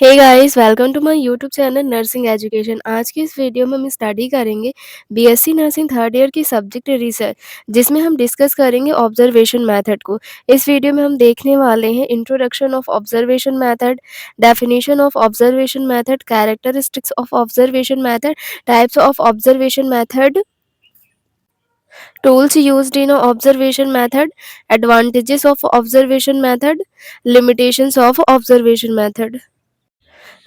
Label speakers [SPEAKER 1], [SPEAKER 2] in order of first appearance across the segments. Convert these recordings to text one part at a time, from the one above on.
[SPEAKER 1] Hey guys welcome to my YouTube channel nursing education. आज की इस वीडियो में हम स्टडी करेंगे बीएससी नर्सिंग थर्ड ईयर की सब्जेक्ट रिसर्च, जिसमें हम डिस्कस करेंगे ऑब्जर्वेशन मेथड को। इस वीडियो में हम देखने वाले हैं introduction of observation method, definition of observation method, characteristics of observation method, types of observation method, tools used in a observation method, advantages of observation method, limitations of observation method.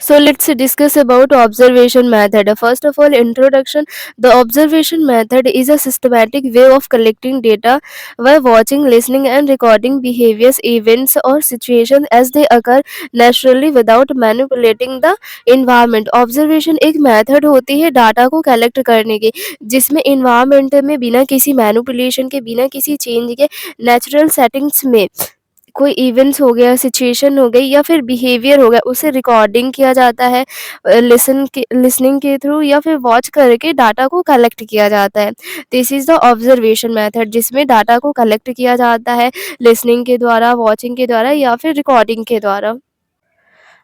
[SPEAKER 1] So let's discuss about observation method. First of all, introduction. The observation method is a systematic way of collecting data by watching, listening and recording behaviors, events or situations as they occur naturally without manipulating the environment. Observation एक method होती है data को collect करने की, जिसमें environment में बिना किसी मैनिपुलेशन के, बिना किसी चेंज के, नेचुरल सेटिंग्स में कोई इवेंट्स हो गया, सिचुएशन हो गई या फिर बिहेवियर हो गया, उसे रिकॉर्डिंग किया जाता है लिसनिंग के थ्रू या फिर वॉच करके डाटा को कलेक्ट किया जाता है। This is the observation method, जिसमें डाटा को कलेक्ट किया जाता है लिसनिंग के द्वारा, वॉचिंग के द्वारा या फिर रिकॉर्डिंग के द्वारा।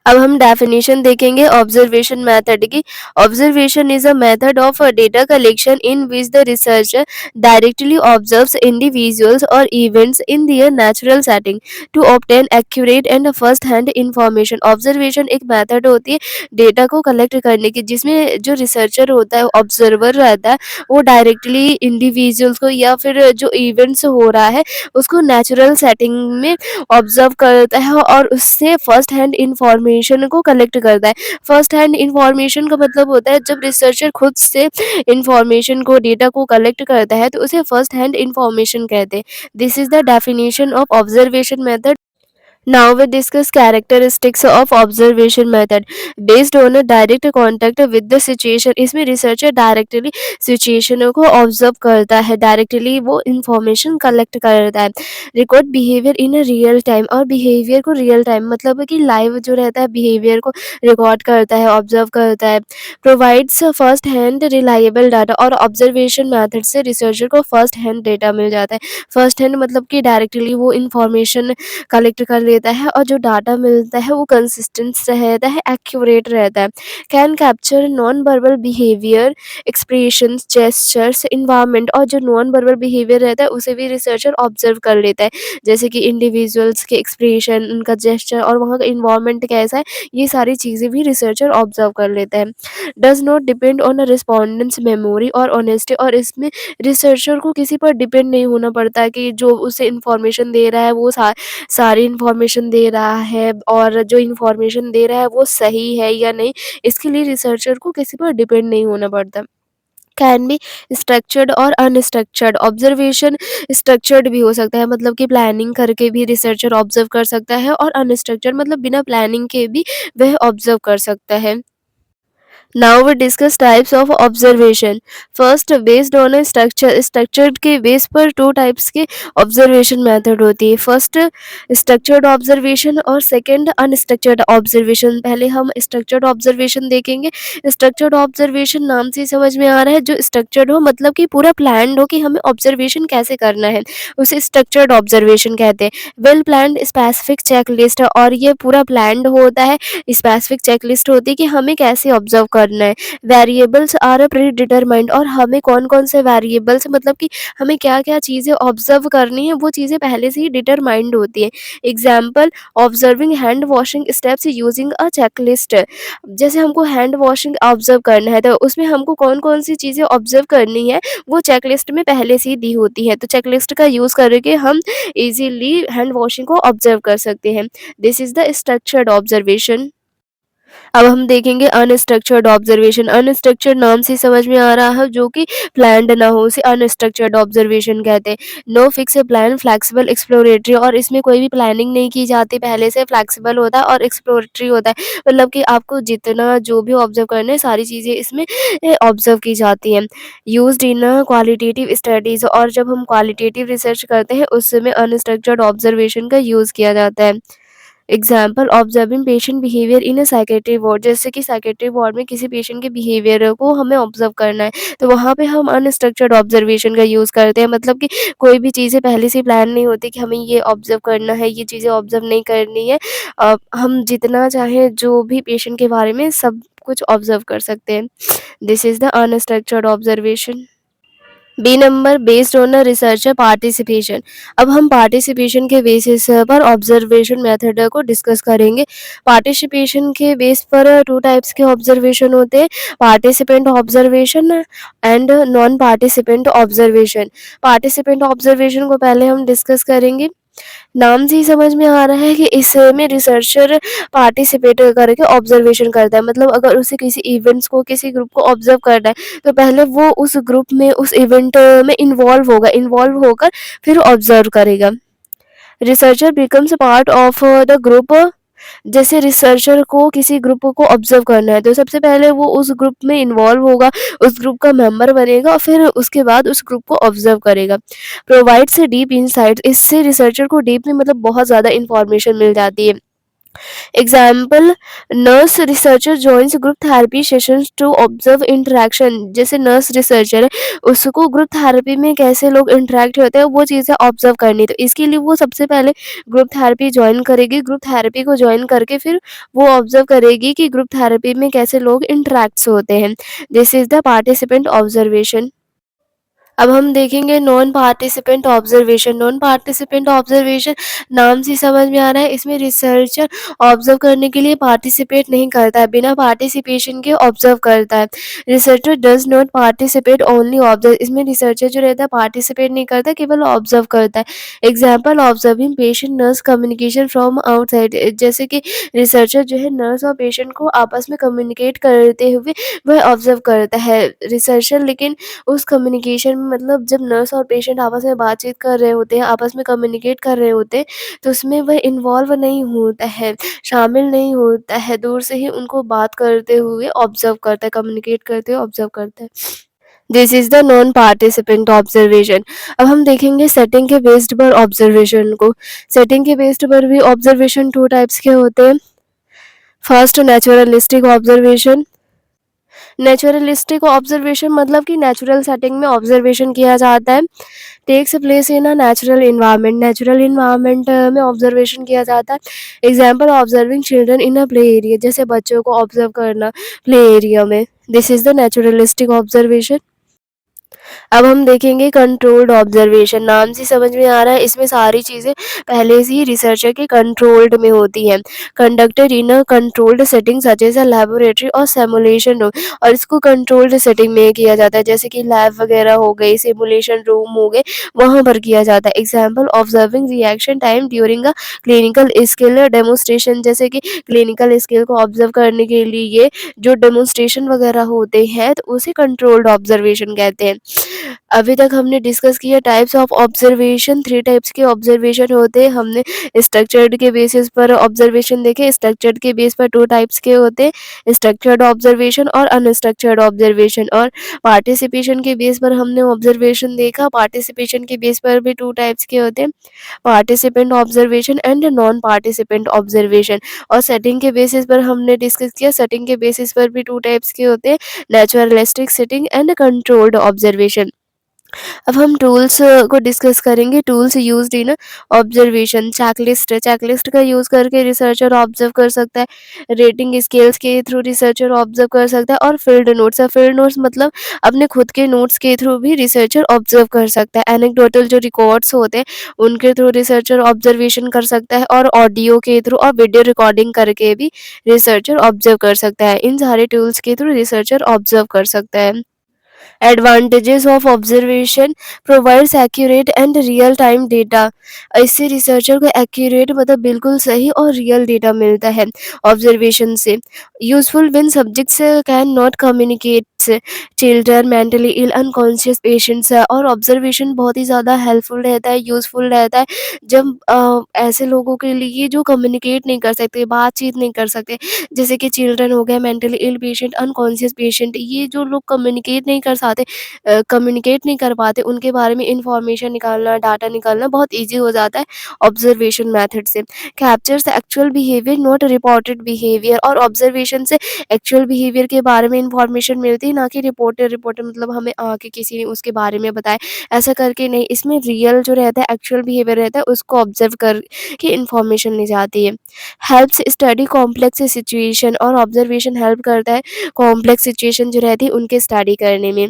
[SPEAKER 1] अब हम डेफिनेशन देखेंगे ऑब्जर्वेशन मेथड की। Observation is a method of data collection in which the researcher directly observes individuals और events in their natural setting to obtain accurate and first hand information. Observation एक method होती है data को collect करने की, जिसमें जो रिसर्चर होता है, ऑब्जर्वर रहता है, वो डायरेक्टली इंडिविजुअल्स को या फिर जो इवेंट्स हो रहा है उसको नेचुरल सेटिंग में ऑब्जर्व करता है और उससे फर्स्ट हैंड इंफॉर्मेशन को कलेक्ट करता है। फर्स्ट हैंड इंफॉर्मेशन का मतलब होता है जब रिसर्चर खुद से इंफॉर्मेशन को, डेटा को कलेक्ट करता है तो उसे फर्स्ट हैंड इंफॉर्मेशन कहते हैं। This is the definition of observation method. Now we discuss characteristics of observation method based on a direct contact with the situation। इसमें रिसर्चर डायरेक्टली सिचुएशनों को ऑब्जर्व करता है, डायरेक्टली वो इंफॉर्मेशन कलेक्ट करता है। Record behaviour in a real time, और behaviour को real time मतलब है कि लाइव जो रहता है बिहेवियर को रिकॉर्ड करता है, ऑब्जर्व करता है। Provides first hand reliable data, और ऑब्जर्वेशन मैथड से रिसर्चर को फर्स्ट हैंड डेटा मिल जाता है। फर्स्ट हैंड मतलब कि डायरेक्टली वो इंफॉर्मेशन कलेक्ट कर लेता है और जो डाटा मिलता है वो कंसिस्टेंट रहता है, एक्यूरेट रहता है। Can capture non verbal behaviour, expressions, gestures, environment, और जो नॉन वर्बल बिहेवियर रहता है उसे भी रिसर्चर ऑब्जर्व कर लेता है, जैसे कि इंडिविजुअल्स के एक्सप्रेशन, उनका जेस्चर और वहाँ का इन्वायरमेंट कैसा है, ये सारी चीज़ें भी रिसर्चर ऑब्जर्व कर लेता है। Does not depend on a respondents memory और ऑनेस्टी, और इसमें रिसर्चर को किसी पर डिपेंड नहीं होना पड़ता है कि जो उसे इंफॉर्मेशन दे रहा है वो सारी इन्फॉर्मेशन दे रहा है और जो इन्फॉर्मेशन दे रहा है वो सही है या नहीं, इसके लिए रिसर्चर को किसी पर डिपेंड नहीं होना पड़ता। कैन बी स्ट्रक्चर्ड और अनस्ट्रक्चर्ड। ऑब्जर्वेशन स्ट्रक्चर्ड भी हो सकता है, मतलब कि प्लानिंग करके भी रिसर्चर ऑब्जर्व कर सकता है, और अनस्ट्रक्चर्ड मतलब बिना प्लानिंग के भी वह ऑब्जर्व कर सकता है। Now we discuss types of observation. First, based on a structure, structured के बेस पर टू टाइप्स के ऑब्जर्वेशन मेथड होती है। फर्स्ट स्ट्रक्चर्ड ऑब्जर्वेशन और सेकंड अनस्ट्रक्चर्ड ऑब्जर्वेशन। पहले हम स्ट्रक्चर्ड ऑब्जर्वेशन देखेंगे। स्ट्रक्चर्ड ऑब्जर्वेशन नाम से समझ में आ रहा है, जो स्ट्रक्चर्ड हो मतलब कि पूरा प्लान्ड हो कि हमें ऑब्जर्वेशन कैसे करना है, उसे स्ट्रक्चर्ड ऑब्जर्वेशन कहते हैं। Well planned specific check list, और ये पूरा प्लान्ड होता है, स्पेसिफिक चेकलिस्ट होती है कि हमें कैसे ऑब्जर्व करना है। वेरिएबल्स आर प्री डिटरमाइंड, और हमें कौन कौन से वेरिएबल्स मतलब कि हमें क्या क्या चीज़ें ऑब्जर्व करनी है वो चीज़ें पहले से ही डिटरमाइंड होती है। Example, observing hand washing steps using a checklist. जैसे हमको हैंड वॉशिंग ऑब्जर्व करना है तो उसमें हमको कौन कौन सी चीज़ें ऑब्जर्व करनी है वो चेकलिस्ट में पहले से ही दी होती है, तो चेकलिस्ट का यूज़ करके हम इजीली हैंड वॉशिंग को ऑब्जर्व कर सकते हैं। This is the structured observation. अब हम देखेंगे अनस्ट्रक्चर्ड ऑब्जर्वेशन। अनस्ट्रक्चर्ड नाम से समझ में आ रहा है जो कि प्लान्ड ना हो, उसे अनस्ट्रक्चर्ड ऑब्जर्वेशन कहते हैं। No fix plan, flexible, exploratory, और इसमें कोई भी प्लानिंग नहीं की जाती, पहले से फ्लेक्सिबल होता है और एक्सप्लोरेटरी होता है, मतलब कि आपको जितना जो भी ऑब्जर्व करना है सारी चीज़ें इसमें ऑब्जर्व की जाती हैं। यूज्ड इन क्वालिटेटिव स्टडीज, और जब हम क्वालिटेटिव रिसर्च करते हैं उस समय अनस्ट्रक्चर्ड ऑब्जर्वेशन का यूज़ किया जाता है। Example observing patient behaviour in a psychiatry ward, जैसे कि साइकेट्री वार्ड में किसी पेशेंट के बिहेवियर को हमें ऑब्जर्व करना है, तो वहाँ पे हम अनस्ट्रक्चर्ड ऑब्जर्वेशन का यूज़ करते हैं। मतलब कि कोई भी चीज़ें पहले से प्लान नहीं होती कि हमें ये ऑब्जर्व करना है, ये चीज़ें ऑब्जर्व नहीं करनी है। हम जितना चाहें जो भी पेशेंट के बारे में सब कुछ ऑब्जर्व कर सकते हैं। This is the unstructured observation. B number based on a researcher participation. अब हम पार्टिसिपेशन के बेसिस पर ऑब्जर्वेशन मेथड को डिस्कस करेंगे। पार्टिसिपेशन के बेस पर टू टाइप्स के ऑब्जर्वेशन होते हैं, participant observation and non participant observation. Participant observation को पहले हम डिस्कस करेंगे। नाम से ही समझ में आ रहा है कि इसमें रिसर्चर पार्टिसिपेट करके ऑब्जर्वेशन करता है। मतलब अगर उसे किसी इवेंट्स को, किसी ग्रुप को ऑब्जर्व करना है, तो पहले वो उस ग्रुप में, उस इवेंट में इन्वॉल्व होगा, इन्वॉल्व होकर फिर ऑब्जर्व करेगा। Researcher becomes part of the group. जैसे रिसर्चर को किसी ग्रुप को ऑब्जर्व करना है, तो सबसे पहले वो उस ग्रुप में इन्वॉल्व होगा, उस ग्रुप का मेंबर बनेगा, फिर उसके बाद उस ग्रुप को ऑब्जर्व करेगा। प्रोवाइड्स डीप इंसाइट, इससे रिसर्चर को डीप में मतलब बहुत ज़्यादा इंफॉर्मेशन मिल जाती है। Example, nurse researcher joins group therapy sessions to observe interaction. जैसे नर्स रिसर्चर है, उसको ग्रुप थेरेपी में कैसे लोग इंटरेक्ट होते हैं वो चीज़ें ऑब्जर्व करनी, तो इसके लिए वो सबसे पहले ग्रुप थेरेपी ज्वाइन करेगी। ग्रुप थेरेपी को ज्वाइन करके फिर वो ऑब्जर्व करेगी कि ग्रुप थेरेपी में कैसे लोग इंटरेक्ट होते हैं। This is the participant observation. अब हम देखेंगे non participant observation. Non participant observation नाम से समझ में आ रहा है, इसमें रिसर्चर ऑब्जर्व करने के लिए पार्टिसिपेट नहीं करता है, बिना पार्टिसिपेशन के ऑब्जर्व करता है। Researcher does not participate, only observe. इसमें रिसर्चर जो रहता है पार्टिसिपेट नहीं करता, केवल ऑब्जर्व करता है। Example, observing patient nurse communication from outside. जैसे कि रिसर्चर जो है नर्स और पेशेंट को आपस में कम्युनिकेट करते हुए वह ऑब्जर्व करता है। रिसर्चर लेकिन उस कम्युनिकेशन में, मतलब जब नर्स और पेशेंट आपस में बातचीत कर रहे होते हैं, आपस में कम्युनिकेट कर रहे होते हैं, तो उसमें वह इन्वॉल्व नहीं होता है, शामिल नहीं होता है, दूर से ही उनको बात करते हुए ऑब्जर्व करता है, कम्युनिकेट करते हुए ऑब्जर्व करता है। This is the non participant observation. अब हम देखेंगे सेटिंग के बेस्ड पर ऑब्जर्वेशन को। सेटिंग के बेस्ड पर भी ऑब्जर्वेशन टू टाइप्स के होते हैं। First, naturalistic observation. Naturalistic observation मतलब कि नेचुरल सेटिंग में ऑब्जर्वेशन किया जाता है। Takes place in a natural environment. Natural environment में ऑब्जर्वेशन किया जाता है। Example, observing children in a play area. जैसे बच्चों को ऑब्जर्व करना प्ले एरिया में। This is the naturalistic observation. अब हम देखेंगे कंट्रोल्ड ऑब्जर्वेशन। नाम से समझ में आ रहा है, इसमें सारी चीज़ें पहले से ही रिसर्चर के कंट्रोल्ड में होती हैं। Conducted in a controlled setting such as a laboratory और सिमुलेशन रूम। और इसको कंट्रोल्ड सेटिंग में किया जाता है, जैसे कि लैब वगैरह हो गई, सिमुलेशन रूम हो गए, वहाँ पर किया जाता है। Example, observing reaction time during a clinical skill demonstration. जैसे कि क्लिनिकल स्किल को ऑब्जर्व करने के लिए जो डेमोस्ट्रेशन वगैरह होते हैं, तो उसे कंट्रोल्ड ऑब्जर्वेशन कहते हैं। अभी तक हमने डिस्कस किया टाइप्स ऑफ ऑब्जर्वेशन। 3 टाइप्स के ऑब्जर्वेशन होते हैं। हमने स्ट्रक्चर्ड के बेसिस पर ऑब्जर्वेशन देखे। स्ट्रक्चर्ड के बेस पर 2 टाइप्स के होते हैं, स्ट्रक्चर्ड ऑब्जर्वेशन और अनस्ट्रक्चर्ड ऑब्जर्वेशन। और पार्टिसिपेशन के बेस पर हमने ऑब्जर्वेशन देखा। पार्टिसिपेशन के बेस पर भी 2 टाइप्स के होते हैं, participant observation and non participant observation. और सेटिंग के बेसिस पर हमने डिस्कस किया, सेटिंग के बेसिस पर भी 2 टाइप्स के होते हैं, naturalistic setting and controlled observation. अब हम टूल्स को डिस्कस करेंगे। Tools used in observation. Checklist. Checklist का यूज़ करके रिसर्चर ऑब्जर्व कर सकता है। रेटिंग स्केल्स के थ्रू रिसर्चर ऑब्जर्व कर सकता है। और फील्ड नोट्स। फील्ड नोट्स मतलब अपने खुद के नोट्स के थ्रू भी रिसर्चर ऑब्जर्व कर सकता है। एनेक्डोटल जो रिकॉर्ड्स होते हैं उनके थ्रू रिसर्चर ऑब्जर्वेशन कर सकता है। और ऑडियो के थ्रू और वीडियो रिकॉर्डिंग करके भी रिसर्चर ऑब्जर्व कर सकता है। इन सारे टूल्स के थ्रू रिसर्चर ऑब्जर्व कर सकता है। Advantages of observation, provides accurate and real time data. इससे रिसर्चर को एक्यूरेट मतलब बिल्कुल सही और रियल डेटा मिलता है ऑब्जर्वेशन से। Useful when subjects can not communicate patients, children, mentally ill, unconscious patients है। और ऑब्जर्वेशन बहुत ही ज़्यादा हेल्पफुल रहता है, यूज़फुल रहता है जब ऐसे लोगों के लिए जो कम्युनिकेट नहीं कर सकते, बातचीत नहीं कर सकते, जैसे कि चिल्ड्रन हो गए, mentally ill patient, unconscious patient, ये जो लोग कम्युनिकेट नहीं कर पाते, उनके बारे में इंफॉर्मेशन निकालना, डाटा निकालना बहुत ईज़ी हो जाता है ऑब्जर्वेशन मेथड से। Captures actual behaviour not reported behaviour, और ऑब्जर्वेशन से एक्चुअल बिहेवियर के बारे में इंफॉर्मेशन मिलती है, ना कि रिपोर्टेड रिपोर्टेड मतलब हमें आके किसी ने उसके बारे में बताया, ऐसा करके नहीं। इसमें रियल जो रहता है, एक्चुअल बिहेवियर रहता है, उसको ऑब्जर्व करके इंफॉर्मेशन ली जाती है। हेल्प्स स्टडी कॉम्प्लेक्स सिचुएशन, और ऑब्जर्वेशन हेल्प करता है कॉम्प्लेक्स सिचुएशन जो रहती है उनके स्टडी करने में।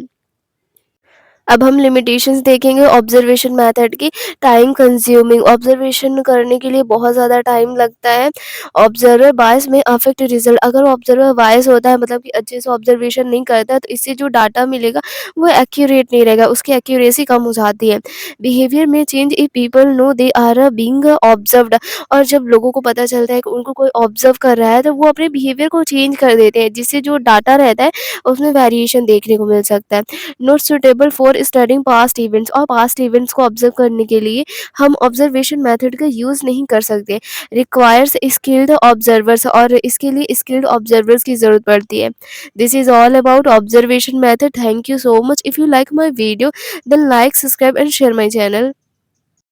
[SPEAKER 1] अब हम लिमिटेशंस देखेंगे ऑब्जर्वेशन मेथड की। टाइम कंज्यूमिंग, ऑब्जर्वेशन करने के लिए बहुत ज़्यादा टाइम लगता है। ऑब्जर्वर बायस में अफेक्ट रिजल्ट, अगर ऑब्जर्वर बायस होता है, मतलब कि अच्छे से ऑब्जर्वेशन नहीं करता है, तो इससे जो डाटा मिलेगा वो एक्यूरेट नहीं रहेगा, उसकी एक्यूरेसी कम हो जाती है। बिहेवियर में change if people know they are being observed, और जब लोगों को पता चलता है कि उनको कोई ऑब्जर्व कर रहा है, तो वो अपने बिहेवियर को चेंज कर देते हैं, जिससे जो डाटा रहता है उसमें वेरिएशन देखने को मिल सकता है। Not suitable for studying past events, और पास्ट इवेंट्स को ऑब्जर्व करने के लिए हम ऑब्जर्वेशन मेथड का यूज़ नहीं कर सकते। रिक्वायर्स स्किल्ड ऑब्जर्वर्स, और इसके लिए स्किल्ड ऑब्जर्वर्स की ज़रूरत पड़ती है। This is all about observation method. Thank you so much. If you like my video then like, subscribe and share my channel.